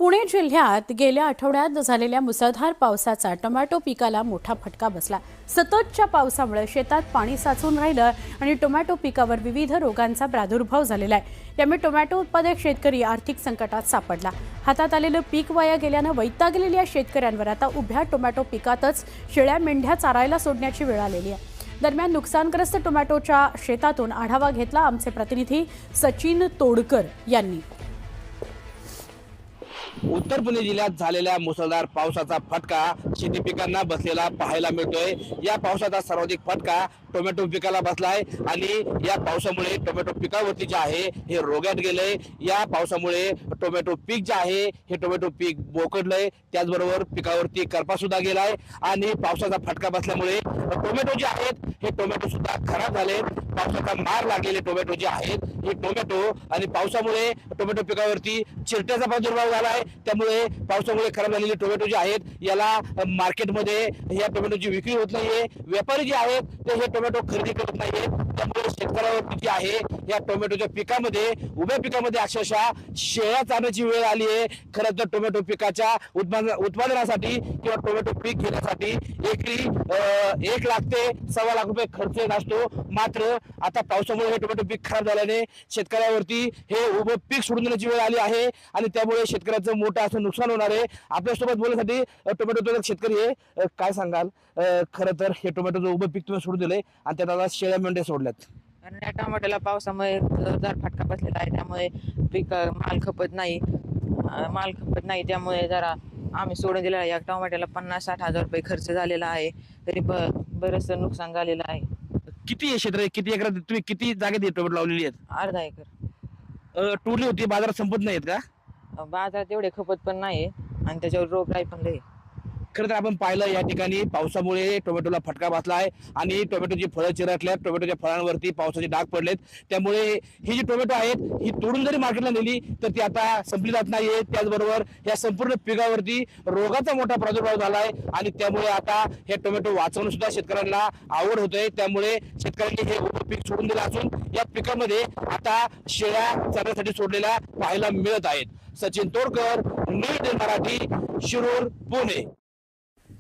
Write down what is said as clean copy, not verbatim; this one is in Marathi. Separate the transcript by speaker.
Speaker 1: पुणे जिल्ह्यात गेल्या आठवड्यात झालेल्या मुसळधार पावसाचा टोमॅटो पिकाला मोठा फटका बसला। सततच्या पावसामुळे शेतात पाणी साचून राहिलं आणि टोमॅटो पिकावर विविध रोगांचा प्रादुर्भाव झालेला आहे। त्यामुळे टोमॅटो उत्पादक शेतकरी आर्थिक संकटात सापडला। हातात आलेलं पीक वाया गेल्यानं वैतागलेल्या शेतकऱ्यांवर आता उभ्या टोमॅटो पिकातच शेळ्या मेंढ्या चारायला सोडण्याची वेळ आलेली आहे। दरम्यान नुकसानग्रस्त टोमॅटोच्या शेतातून आढावा घेतला आमचे प्रतिनिधी सचिन तोडकर यांनी।
Speaker 2: उत्तर पुणे जिल्ह्यात झालेल्या मुसळधार पावसाचा फटका शेती पिकांना बसलेला पाहायला मिळतोय। या पावसाचा सर्वाधिक फटका टोमॅटो पिकाला बसलाय आणि या पावसामुळे टोमॅटो पिकावरती जे आहे हे रोगात गेले। या पावसामुळे टोमॅटो पीक जे आहे हे टोमॅटो पीक बोकडलंय, त्याचबरोबर पिकावरती करपा सुद्धा गेलाय आणि पावसाचा फटका बसल्यामुळे टोमॅटो जे आहेत हे टोमॅटो सुद्धा खराब झाले। पावसाचा मार लागलेले टोमॅटो जे आहेत हे टोमॅटो आणि पावसामुळे टोमॅटो पिकावरती चिरट्याचा प्रादुर्भाव झालाय। त्यामुळे पावसामुळे खराब झालेले टोमॅटो जे आहेत याला मार्केटमध्ये या टोमॅटोची विक्री होत नाहीये। व्यापारी जे आहेत ते हे टोमॅटो खरेदी करत नाहीये। त्यामुळे शेतकऱ्यावरती जे आहे या टोमॅटोच्या पिकामध्ये उभ्या पिकामध्ये अक्षरशः शेळ्या चारण्याची वेळ आली आहे। खरं तर टोमॅटो पिकाच्या उत्पादनासाठी किंवा टोमॅटो पीक घेण्यासाठी एकरी 1 लाख ते 1.25 लाख रुपये खर्च येत असतो। मात्र आता पावसामुळे हे टोमॅटो पीक खराब झाल्याने शेतकऱ्यावरती हे उभं पीक सोडून देण्याची वेळ आली आहे आणि त्यामुळे शेतकऱ्याचं मोठं असं नुकसान होणार आहे। आपल्यासोबत बोलण्यासाठी टोमॅटो उत्पादक शेतकरी आहे, काय सांगाल? खरं तर हे टोमॅटोचं उभं पीक तुम्ही सोडून दिलंय आणि त्यात आता शेळ्या मेंढ्या सोडल्यात।
Speaker 3: कारण या टमाट्याला पावसामुळे जोरदार फटका बसलेला आहे। त्यामुळे पीक माल खपत नाही त्यामुळे जरा आम्ही सोडून दिलेला आहे। या टमाट्याला 50-60 हजार रुपये खर्च झालेला आहे, तरी बरंचसं नुकसान झालेलं आहे।
Speaker 2: किती क्षेत्र आहे, किती एकरात तुम्ही किती जागेत टोमॅटो लावलेली आहेत?
Speaker 3: अर्धा एकर
Speaker 2: टोरली होती, बाजारात संपत नाहीत का?
Speaker 3: बाजारात एवढे खपत पण नाही आणि त्याच्यावर रोगराई पण लई।
Speaker 2: खरं तर आपण पाहिलं या ठिकाणी पावसामुळे टोमॅटोला फटका बसलाय आणि टोमॅटोची फळं चिरटल्यात, टोमॅटोच्या फळांवरती पावसाचे डाग पडलेत। त्यामुळे ही जी टोमॅटो आहेत ही तोडून जरी मार्केटला नेली तर ती आता संपली जात नाहीये। त्याचबरोबर या संपूर्ण पिकावरती रोगाचा मोठा प्रादुर्भाव झालाय आणि त्यामुळे आता हे टोमॅटो वाचवणं सुद्धा शेतकऱ्यांना आवड होतंय। त्यामुळे शेतकऱ्यांनी हे उभं पीक सोडून दिलं असून या पिकामध्ये आता शेळ्या चरण्यासाठी सोडलेल्या पाहायला मिळत आहेत। सचिन तोडकर, न्यूज मराठी, शिरूर, पुणे।